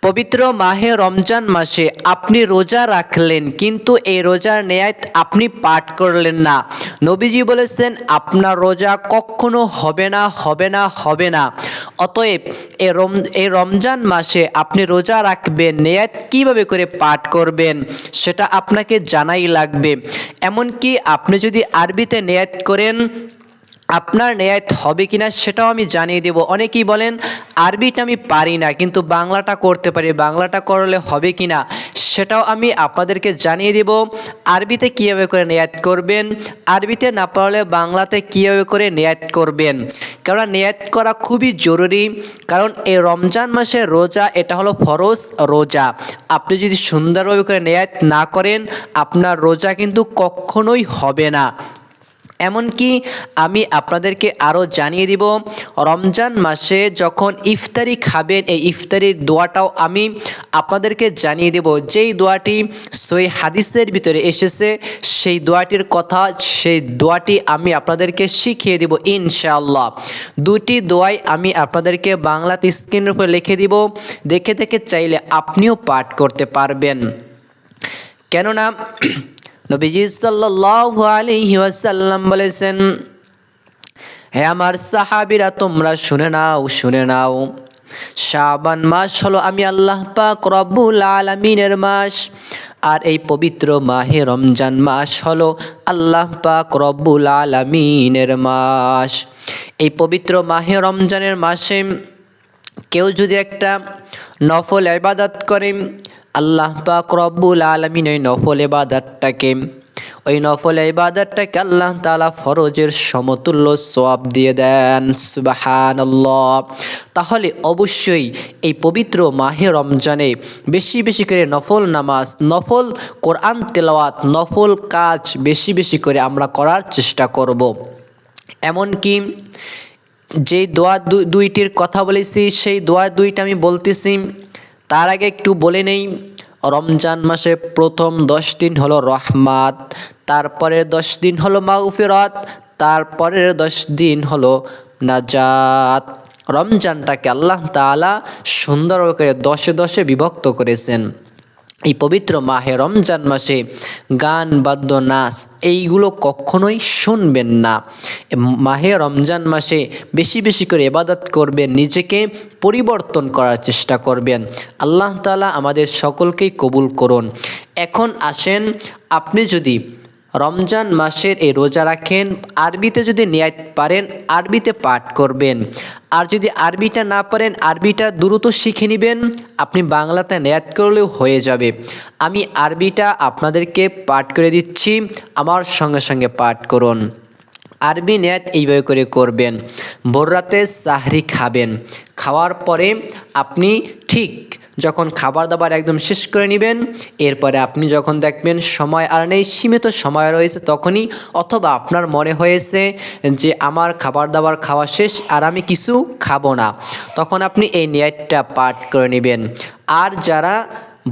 পবিত্র মাহে রমজান মাসে আপনি রোজা রাখলেন, কিন্তু এই রোজার নেয়াত আপনি পাঠ করলেন না। নবীজি বলেছেন আপনার রোজা কখনো হবে না, হবে না, হবে না। অতএব এই রমজান মাসে আপনি রোজা রাখবেন, নেয়াত কিভাবে করে পাঠ করবেন সেটা আপনাকে জানাই লাগবে। এমনকি আপনি যদি আরবিতে নেয়াত করেন, আপনার নেয়াত হবে কিনা সেটাও আমি জানিয়ে দেব। অনেকেই বলেন আরবিটা আমি পারি না, কিন্তু বাংলাটা করতে পারি, বাংলাটা করলে হবে কিনা সেটাও আমি আপনাদেরকে জানিয়ে দেব। আরবিতে কীভাবে করে নেয়াত করবেন, আরবিতে না পারলে বাংলাতে কীভাবে করে নেয়াত করবেন। কারণ নেয়াত করা খুবই জরুরি, কারণ এই রমজান মাসের রোজা এটা হলো ফরজ রোজা। আপনি যদি সুন্দরভাবে করে নেয়াত না করেন, আপনার রোজা কিন্তু কখনোই হবে না। এমনকি আমি আপনাদেরকে আরও জানিয়ে দিব, রমজান মাসে যখন ইফতারি খাবেন, এই ইফতারির দোয়াটাও আমি আপনাদেরকে জানিয়ে দেব। যেই দোয়াটি সহিহ হাদিসের ভিতরে এসেছে, সেই দোয়াটির কথা, সেই দোয়াটি আমি আপনাদেরকে শিখিয়ে দেব ইনশাআল্লাহ। দুটি দোয়াই আমি আপনাদেরকে বাংলাতে স্ক্রিনের উপর লিখে দিব, দেখে দেখে চাইলে আপনিও পাঠ করতে পারবেন। কেননা নবীজি সাল্লাল্লাহু আলাইহি ওয়াসাল্লাম বলেছেন, হে আমার সাহাবীরা তোমরা শুনে নাও, শুনে নাও, শাবান মাস হলো আমি আল্লাহ পাক রব্বুল আলামিনের মাস, আর এই পবিত্র মাহে রমজান মাস হলো আল্লাহ পাক রব্বুল আলামিনের মাস। এই পবিত্র মাহে রমজানের মাসে কেউ যদি একটা নফল ইবাদত করে, আল্লাহ পাক রব্বুল আলামিন ওই নফল ইবাদতটাকে আল্লাহ তাআলা ফরজের সমতুল্য সওয়াব দিয়ে দেন। সুবহানাল্লাহ। তাহলে অবশ্যই এই পবিত্র মাহে রমজানে বেশি বেশি করে নফল নামাজ, নফল কোরআন তেলাওয়াত, নফল কাজ বেশি বেশি করে আমরা করার চেষ্টা করব। এমনকি যে দোয়া দুইটির কথা বলেছি, সেই দোয়া দুইটা আমি বলতেছি, তার আগে একটু বলে নেই। রমজান মাসে প্রথম 10 দিন হলো রহমাত, তারপরে 10 দিন হলো মাগফিরাত, তারপরের 10 দিন হলো নাজাত। রমজানটাকে আল্লাহ তাআলা সুন্দর করে 10-এ 10-এ বিভক্ত করেছেন। এই পবিত্র মাহে রমজান মাসে গান বাদ্য নাচ এইগুলো কখনোই শুনবেন না। মাহে রমজান মাসে বেশি বেশি করে ইবাদত করবেন, নিজেকে পরিবর্তন করার চেষ্টা করবেন। আল্লাহ তাআলা আমাদের সকলকেই কবুল করুন। এখন আসেন, আপনি যদি রমজান মাসের এই রোজা রাখেন, আরবিতে যদি নিয়াত পারেন আরবিতে পাঠ করবেন, আর যদি আরবিটা না পারেন আরবিটা দ্রুত শিখে নেবেন, আপনি বাংলাতে নিয়াত করলেও হয়ে যাবে। আমি আরবিটা আপনাদেরকে পাঠ করে দিচ্ছি, আমার সঙ্গে সঙ্গে পাঠ করুন। আরবি নিয়াত এইভাবে করে করবেন, ভোর রাতে সাহরি খাবেন, খাওয়ার পরে আপনি ঠিক যখন খাবার দাবার একদম শেষ করে নেবেন, এরপরে আপনি যখন দেখবেন সময় আর নেই, সীমিত সময় রয়েছে, তখনই, অথবা আপনার মনে হয়েছে যে আমার খাবার দাবার খাওয়া শেষ আর আমি কিছু খাবো না, তখন আপনি এই নিয়াতটা পাঠ করে নেবেন। আর যারা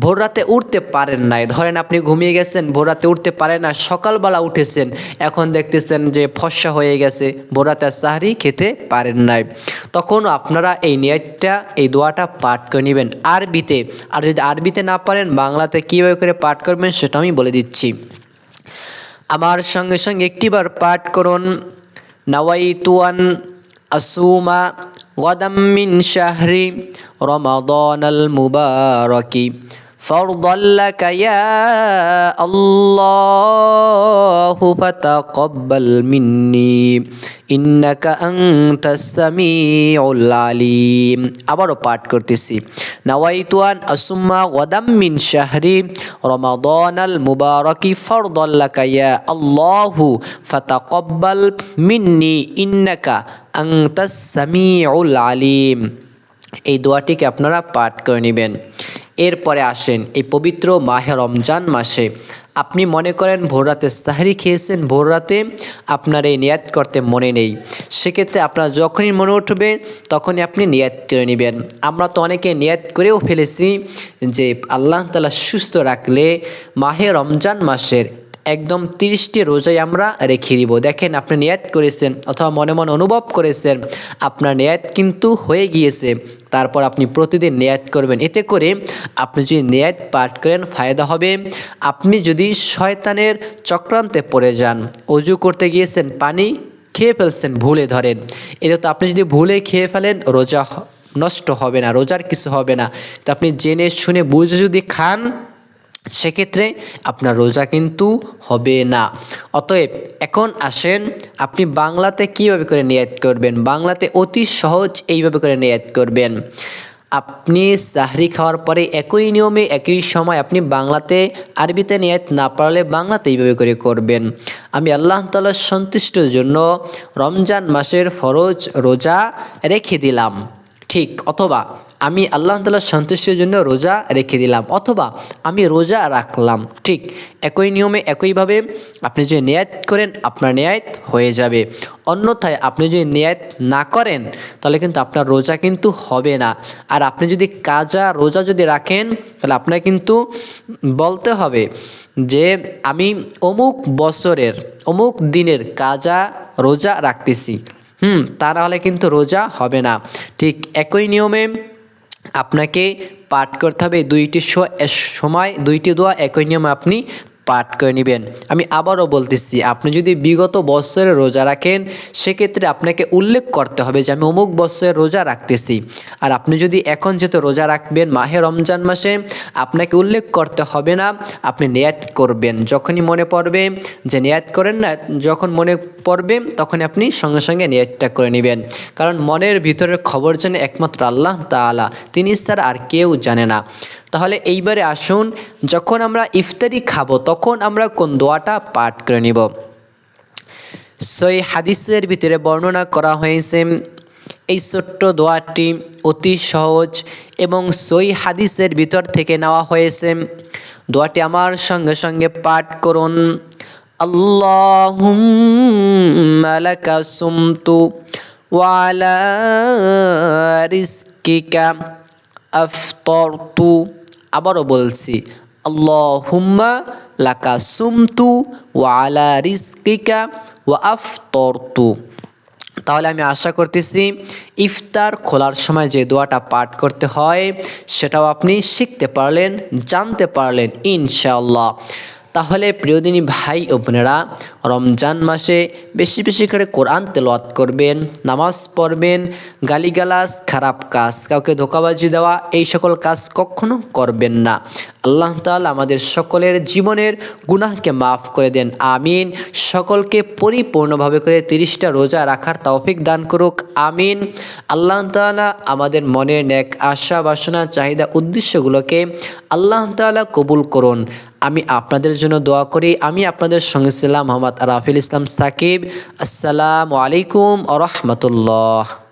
ভোর রাতে উঠতে পারেন নাই, ধরেন আপনি ঘুমিয়ে গেছেন, ভোর রাতে উঠতে পারেন না, সকালবেলা উঠেছেন, এখন দেখতেছেন যে ফর্সা হয়ে গেছে, ভোর রাতে সাহরি খেতে পারেন নাই, তখন আপনারা এই নিয়াতটা, এই দোয়াটা পাঠ করে নেবেন আরবিতে। আর যদি আরবিতে না পারেন বাংলাতে কীভাবে করে পাঠ করবেন সেটা আমি বলে দিচ্ছি। আমার সঙ্গে সঙ্গে একটিবার পাঠ করুন, নাওয়াইতু আন আসুমা গাদাম মিন শাহরি রমাদানাল মুবারাকি فرضا لك يا الله فتقبل مني إنك أنت السميع العليم। আবারও পাঠ করতেছি, নাওয়াইতু আন আসুম্মা গাদাম মিন শাহরি রমাদানাল মুবারাকি ফারদান লাকা ইয়া আল্লাহু ফাতাকাব্বাল মিন্নি ইন্নাকা আনতাস সামিউল আলিম। এই দোয়াটিকে আপনারা পাঠ করে নেবেন। এরপরে আসেন, এই পবিত্র মাহে রমজান মাসে আপনি মনে করেন ভোর রাতে সাহরি খেয়েছেন, ভোর রাতে আপনার এই নিয়াত করতে মনে নেই, সেক্ষেত্রে আপনার যখনই মনে উঠবে তখনই আপনি নিয়াত করে নেবেন। আমরা তো অনেকে নিয়াত করেও ফেলেছি যে আল্লাহ তাআলা সুস্থ রাখলে মাহে রমজান মাসের একদম 30টি রোজাই আমরা রেখে দিব। দেখেন আপনি নিয়াত করেছেন অথবা মনে মনে অনুভব করেছেন, আপনার নিয়াত কিন্তু হয়ে গিয়েছে। তারপর আপনি প্রতিদিন নিয়াত করবেন। এতে করে আপনি যদি নিয়াত পাঠ করেন ফায়দা হবে। আপনি যদি শয়তানের চক্রান্তে পড়ে যান, অজু করতে গিয়েছেন পানি খেয়ে ফেলছেন ভুলে ধরেন, এটা তো আপনি যদি ভুলে খেয়ে ফেলেন রোজা নষ্ট হবে না, রোজার কিছু হবে না। তো আপনি জেনে শুনে বুঝে যদি খান সেক্ষেত্রে আপনার রোজা কিন্তু হবে না। অতএব এখন আসেন আপনি বাংলাতে কীভাবে করে নিয়াত করবেন। বাংলাতে অতি সহজ এইভাবে করে নিয়াত করবেন। আপনি সাহরি খাওয়ার পরে একই নিয়মে একই সময় আপনি বাংলাতে, আরবিতে নিয়াত না পারলে বাংলাতে এইভাবে করে করবেন। আমি আল্লাহ তাআলার সন্তুষ্টির জন্য রমজান মাসের ফরজ রোজা রেখে দিলাম, ঠিক। অথবা আমি আল্লাহ তাআলার সন্তুষ্টির জন্য রোজা রেখে দিলাম, অথবা আমি রোজা রাখলাম, ঠিক। একই নিয়মে একইভাবে আপনি যদি নিয়াত করেন আপনার নিয়াত হয়ে যাবে। অন্যথায় আপনি যদি নিয়াত না করেন তাহলে কিন্তু আপনার রোজা কিন্তু হবে না। আর আপনি যদি কাজা রোজা যদি রাখেন তাহলে আপনার কিন্তু বলতে হবে যে আমি অমুক বছরের অমুক দিনের কাজা রোজা রাখতেছি, তা না হলে কিন্তু রোজা হবে না। ঠিক একই নিয়মে আপনাকে পাঠ করতে হবে দুইটি সময় দুইটি দোয়া একই নিয়মে আপনি পাঠ করে নেবেন। আমি আবারও বলতেছি, আপনি যদি বিগত বছরে রোজা রাখেন সেক্ষেত্রে আপনাকে উল্লেখ করতে হবে যে আমি অমুক বছরে রোজা রাখতেছি। আর আপনি যদি এখন যেহেতু রোজা রাখবেন মাহে রমজান মাসে, আপনাকে উল্লেখ করতে হবে না, আপনি নিয়াত করবেন। যখনই মনে পড়বে যে নিয়াত করেন না, যখন মনে পড়বে তখন আপনি সঙ্গে সঙ্গে নিয়াতটা করে নেবেন। কারণ মনের ভিতরের খবর জানে একমাত্র আল্লাহ তাআলা, তিনি ছাড়া আর কেউ জানে না। তাহলে এইবারে আসুন, যখন আমরা ইফতারি খাবো তখন আমরা কোন দোয়াটা পাঠ করে নিব। সহিহ হাদিসের ভিতরে বর্ণনা করা হয়েছে এই ছোট্ট দোয়াটি অতি সহজ এবং সহিহ হাদিসের ভিতর থেকে নেওয়া হয়েছে। দোয়াটি আমার সঙ্গে সঙ্গে পাঠ করুন। আল্লাহুম্মা লাকা সুমতু ওয়া আলা রিজকিকা আফতারতু। আবারও বলছি, আল্লাহুম্মা লাকা সুমতু ওয়া আলা রিজকিকা ওয়া আফতারতু। তাহলে আমি আশা করতেছি ইফতার খোলার সময় যে দোয়াটা পাঠ করতে হয় সেটাও আপনি শিখতে পারলেন, জানতে পারলেন ইনশাআল্লাহ। তাহলে প্রিয়দিনী ভাই ও বোনেরা, রমজান মাসে বেশি বেশি করে কোরআন তেলাওয়াত করবেন, নামাজ পড়বেন, গালিগালাজ, খারাপ কাজ, কাউকে ধোঁকাবাজি দেওয়া, এই সকল কাজ কখনো করবেন না। আল্লাহ তাআলা আমাদের সকলের জীবনের গুনাহকে মাফ করে দেন, আমিন। সকলকে পরিপূর্ণভাবে করে 30টা রোজা রাখার তৌফিক দান করুক, আমিন। আল্লাহ তাআলা আমাদের মনের নেক আশা বাসনা চাহিদা উদ্দেশ্যগুলোকে আল্লাহ তাআলা কবুল করুন। আমি আপনাদের জন্য দোয়া করি। আমি আপনাদের সঙ্গে ছিলাম মোহাম্মদ রাফিল ইসলাম সাকিব। আসসালামু আলাইকুম ওয়া রাহমাতুল্লাহ।